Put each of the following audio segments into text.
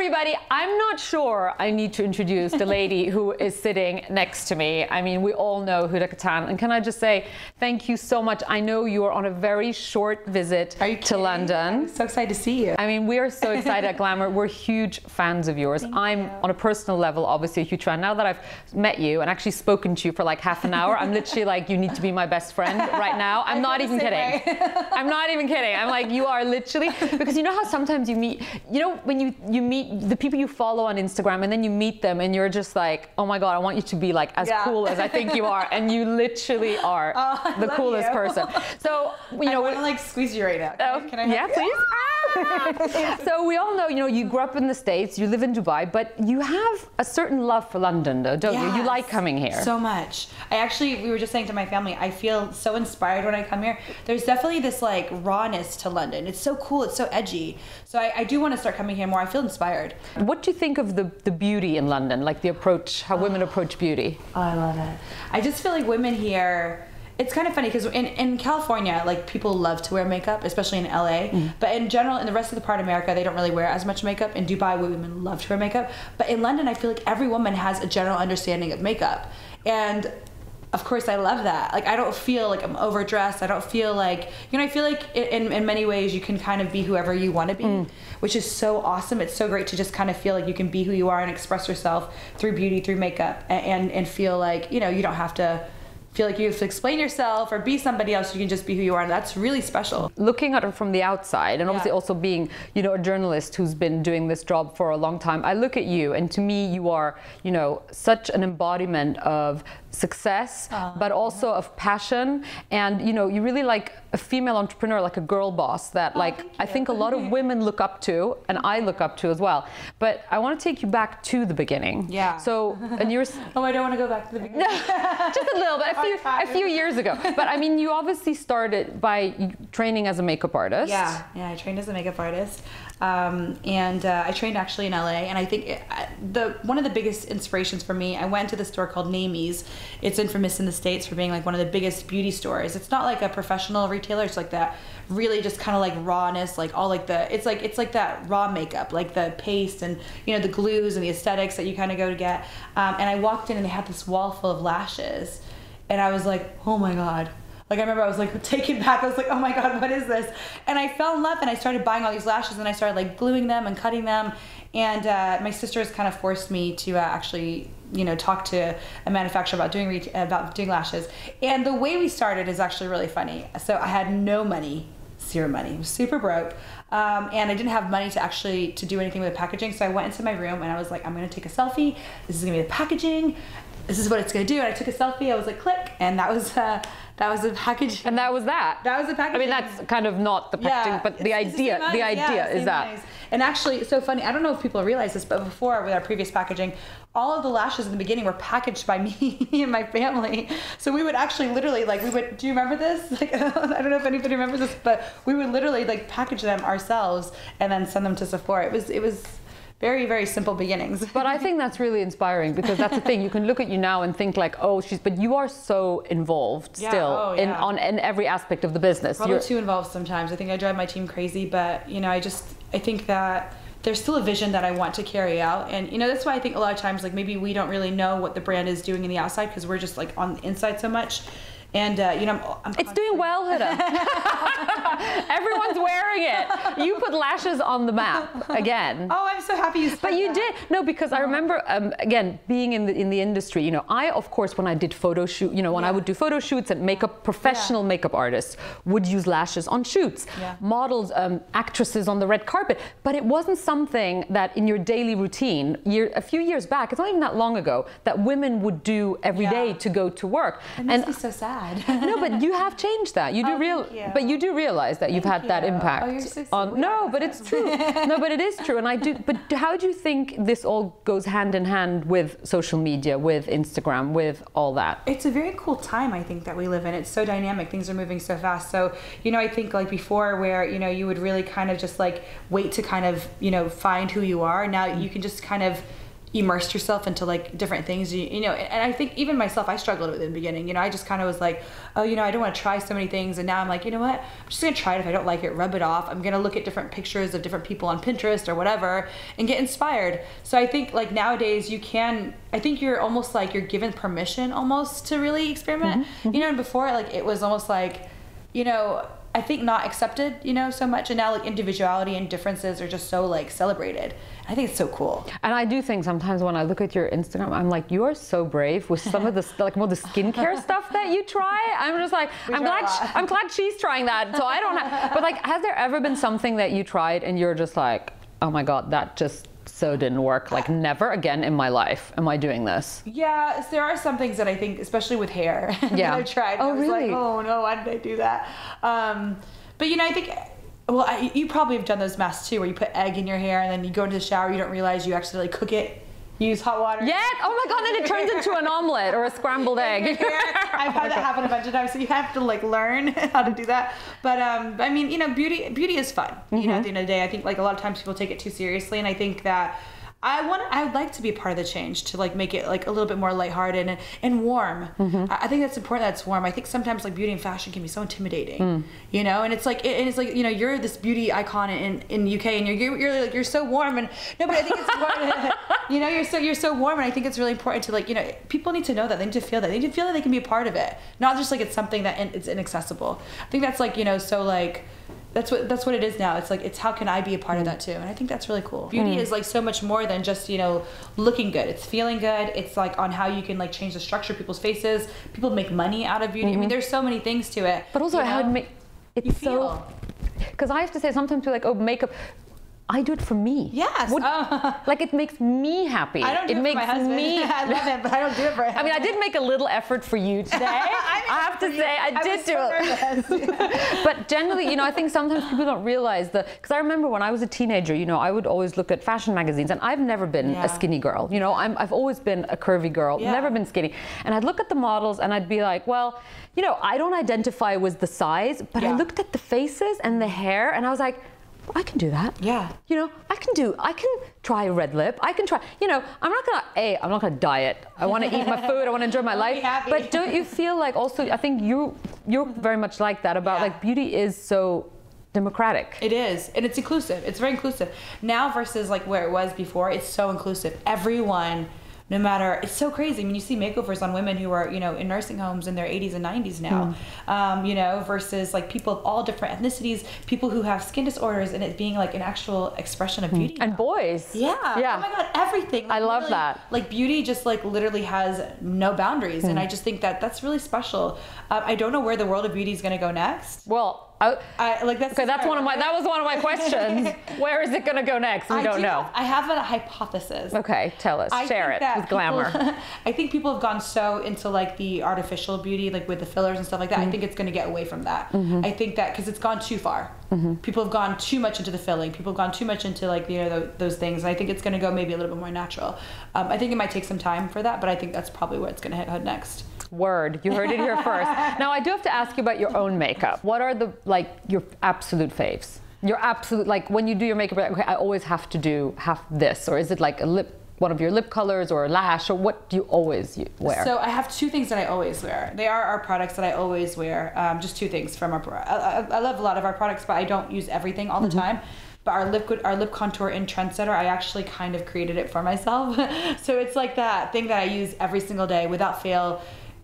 everybody. I'm not sure I need to introduce the lady who is sitting next to me. I mean, we all know Huda Kattan. And can I just say thank you so much. I know you are on a very short visit to London. I'm so excited to see you. I mean, we are so excited at Glamour. We're huge fans of yours. I'm on a personal level, obviously a huge fan. Now that I've met you and actually spoken to you for like half an hour, I'm literally like, you need to be my best friend right now. I'm not even kidding. I'm not even kidding. I'm like, you are literally, because you know how sometimes you meet, you know, when you meet the people you follow on Instagram and then you meet them and you're just like, oh my God, I want you to be like as cool as I think you are. And you literally are the coolest person. So, you know, I want to like squeeze you right now. Can I yeah, please. So we all know, you know, you grew up in the States, you live in Dubai, but you have a certain love for London though, don't you? You like coming here. So much. We were just saying to my family, I feel so inspired when I come here. There's definitely this like rawness to London. It's so cool, it's so edgy. So I do want to start coming here more. I feel inspired. What do you think of the beauty in London, like the approach, how women approach beauty? Oh, I love it. I just feel like women here, it's kind of funny because in California, like people love to wear makeup, especially in LA. But in general, in the rest of the part of America, they don't really wear as much makeup. In Dubai, women love to wear makeup. But in London, I feel like every woman has a general understanding of makeup. And of course, I love that. Like, I don't feel like I'm overdressed. I don't feel like, you know, I feel like in many ways you can kind of be whoever you want to be, which is so awesome. It's so great to just kind of feel like you can be who you are and express yourself through beauty, through makeup, and feel like, you know, you don't have to feel like you have to explain yourself or be somebody else. You can just be who you are, and that's really special. Looking at it from the outside, and obviously also being, you know, a journalist who's been doing this job for a long time, I look at you, and to me, you are, you know, such an embodiment of success, but also of passion, and you know, you really like a female entrepreneur, like a girl boss that like I think a lot of women look up to, and I look up to as well. But I want to take you back to the beginning. So, and you're oh, I don't want to go back to the beginning. Just a little bit, a few years ago. But I mean, you obviously started by training as a makeup artist. Yeah, I trained as a makeup artist. I trained actually in LA, and I think one of the biggest inspirations for me, I went to the store called Namie's. It's infamous in the States for being like one of the biggest beauty stores. It's not like a professional retailer. It's like that really just kind of like rawness, like all like it's like that raw makeup, like the paste and, you know, the glues and the aesthetics that you kind of go to get. And I walked in and they had this wall full of lashes, and I was like, oh my God. Like, I remember I was like taken back. I was like, oh my God, what is this? And I fell in love, and I started buying all these lashes, and I started like gluing them and cutting them. And my sisters kind of forced me to actually, you know, talk to a manufacturer about doing lashes. And the way we started is actually really funny. So I had no money, zero money, I was super broke. And I didn't have money to do anything with the packaging. So I went into my room and I was like, I'm going to take a selfie. This is going to be the packaging. This is what it's going to do. And I took a selfie. I was like, click. And that was the packaging. And that was that. That was the packaging. I mean, that's kind of not the packaging, but the idea is that. Eyes. And actually, it's so funny. I don't know if people realize this, but before, with our previous packaging, all of the lashes in the beginning were packaged by me and my family. So we would actually literally, like, do you remember this? Like, I don't know if anybody remembers this, but we would literally like package them ourselves and then send them to Sephora. It was very, very simple beginnings. But I think that's really inspiring, because that's the thing. You can look at you now and think like, oh, but you are so involved still in every aspect of the business. Probably too involved sometimes. I think I drive my team crazy, but you know, I think that there's still a vision that I want to carry out. And you know, that's why I think a lot of times, like, maybe we don't really know what the brand is doing in the outside, because we're just like on the inside so much. And you know, it's doing well, Huda. Everyone's wearing it. You put lashes on the map again. Oh, I'm so happy you said that. But you did. No, because I remember, again, being in the industry, you know, I, of course, when I did photo shoot, you know, when I would do photo shoots and professional makeup artists would use lashes on shoots, models, actresses on the red carpet. But it wasn't something that in your daily routine, a few years back, it's not even that long ago, that women would do every day to go to work. It makes me so sad. No, but you have changed that. You do but you do realize that you've had that impact. Oh, you're so on. No, but it's true. No, but it is true. And I do. But how do you think this all goes hand in hand with social media, with Instagram, with all that? It's a very cool time, I think, that we live in. It's so dynamic. Things are moving so fast. So, you know, I think like before, where, you know, you would really kind of just like wait to kind of, you know, find who you are. Now you can just kind of, immersed yourself into like different things, you know, and I think even myself, I struggled with it in the beginning. You know, I just kind of was like, oh, you know, I don't want to try so many things, and now I'm like, you know what, I'm just gonna try it. If I don't like it, rub it off. I'm gonna look at different pictures of different people on Pinterest or whatever and get inspired. So I think like nowadays I think you're almost like you're given permission almost to really experiment. You know, and before like it was almost like, you know, I think not accepted, you know, so much, and now like individuality and differences are just so like celebrated. I think it's so cool. And I do think sometimes when I look at your Instagram, I'm like, you are so brave with some of the like more the skincare stuff that you try. I'm just like, I'm glad she's trying that. So I don't have, but like, has there ever been something that you tried and you're just like, oh my God, that just so didn't work, like never again in my life am I doing this? Yeah, there are some things that I think, especially with hair, that I've tried. Oh, I was really? like, oh no, why did I do that? But you know, I think, well, you probably have done those masks too, where you put egg in your hair and then you go into the shower, you don't realize you accidentally cook it. You use hot water. Yeah. Oh my God, then it turns into an omelet or a scrambled egg. I've had that happen a bunch of times, so you have to like learn how to do that. But I mean, you know, beauty is fun. You know, at the end of the day, I think like a lot of times people take it too seriously, and I think that I would like to be a part of the change, to like make it like a little bit more lighthearted and warm. I think that's important that it's warm. I think sometimes like beauty and fashion can be so intimidating, you know, and it's like you know, you're this beauty icon in UK, and you're so warm, and no, but I think it's important. You know, you're so warm, and I think it's really important to like, you know, people need to know that, they need to feel that, they need to feel that they can be a part of it, not just like it's something that it's inaccessible. I think that's like, you know, so like. That's what it is now. It's like, it's how can I be a part of that too? And I think that's really cool. Beauty is like so much more than just, you know, looking good. It's feeling good. It's like on how you can like change the structure of people's faces. People make money out of beauty. I mean, there's so many things to it. But also how it make it's so. Because I have to say, sometimes people are like, oh, makeup. I do it for me. Yes. Like it makes me happy. I don't do it makes for my husband. Me. I love him, but I don't do it for him. I mean, I did make a little effort for you today. I have to say, I did do it. But generally, you know, I think sometimes people don't realize because I remember when I was a teenager, you know, I would always look at fashion magazines, and I've never been a skinny girl. You know, I've always been a curvy girl, never been skinny. And I'd look at the models and I'd be like, well, you know, I don't identify with the size, but I looked at the faces and the hair, and I was like, I can do that. Yeah. You know, I can try a red lip. I can try, you know, I'm not gonna diet. I want to eat my food. I want to enjoy my life. But don't you feel like also, I think you're very much like that about like beauty is so democratic. It is, and it's inclusive. It's very inclusive. Now versus like where it was before, it's so inclusive. Everyone, no matter, it's so crazy. I mean, you see makeovers on women who are, you know, in nursing homes in their 80s and 90s now, you know, versus like people of all different ethnicities, people who have skin disorders, and it being like an actual expression of beauty. And boys. Yeah. Oh my God, everything. Like, I love that. Like beauty just like literally has no boundaries, and I just think that that's really special. I don't know where the world of beauty is going to go next. Well, that was one of my questions. Where is it going to go next? We don't know. I have a hypothesis. Okay, tell us. Share it with Glamour. I think people have gone so into like the artificial beauty, like with the fillers and stuff like that. I think it's going to get away from that. I think that because it's gone too far. People have gone too much into the filling. People have gone too much into like, you know, those things. And I think it's going to go maybe a little bit more natural. I think it might take some time for that, but I think that's probably where it's going to head next. Word, you heard it here first. Now I do have to ask you about your own makeup. What are your absolute faves? Your absolute, like when you do your makeup, okay, I always have this, or is it like one of your lip colors or a lash, or what do you always wear? So I have two things that I always wear. They are our products that I always wear. Just two things from I love a lot of our products, but I don't use everything all the time. But our lip contour in Trendsetter, I actually kind of created it for myself. So it's like that thing that I use every single day without fail.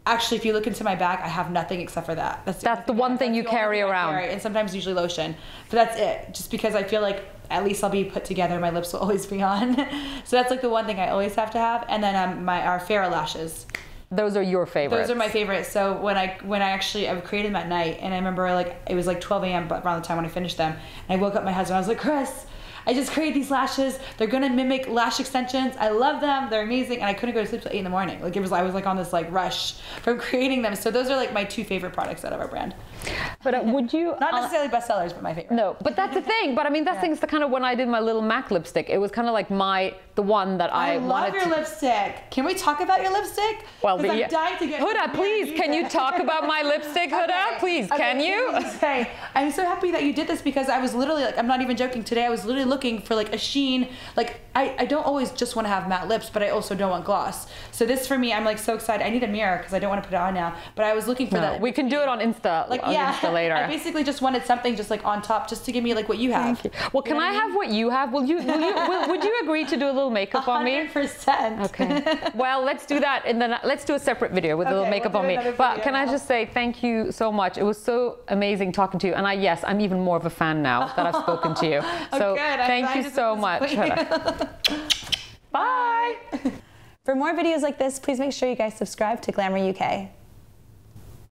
Actually, if you look into my bag, I have nothing except for that. That's the one thing you carry around. And sometimes usually lotion. But that's it. Just because I feel like at least I'll be put together. My lips will always be on. So that's like the one thing I always have to have. And then our Farrah lashes. Those are your favorites. Those are my favorites. So when I created them at night, and I remember like it was like 12 a.m. around the time when I finished them, and I woke up my husband. I was like, Chris, I just created these lashes. They're gonna mimic lash extensions. I love them. They're amazing. And I couldn't go to sleep till 8 in the morning. Like I was like on this like rush from creating them. So those are like my two favorite products out of our brand. But would you not necessarily bestsellers, but my favorite. No, but that's the thing. But I mean, that thing's the kind of when I did my little MAC lipstick. It was kind of like the one that I wanted. I love your lipstick. Can we talk about your lipstick? Well, I'm dying to get. Huda, please, can you talk about my lipstick, Huda? Please, can you? Okay. I'm so happy that you did this because I was literally like, I'm not even joking. Today I was literally looking for like a sheen, like I don't always just want to have matte lips, but I also don't want gloss. So this for me, I'm like so excited. I need a mirror because I don't want to put it on now. But I was looking for that. We can do it on Insta. Like Insta later. I basically just wanted something just like on top, just to give me like what you have. Thank you. Well, can I have what you have? Would you agree to do a little makeup on me? 100%. Okay. Well, let's do that, and then let's do a separate video with a little makeup on me. But can I just say thank you so much? It was so amazing talking to you, and I'm even more of a fan now that I've spoken to you. So thank you so much. Bye. For more videos like this, please make sure you guys subscribe to Glamour UK.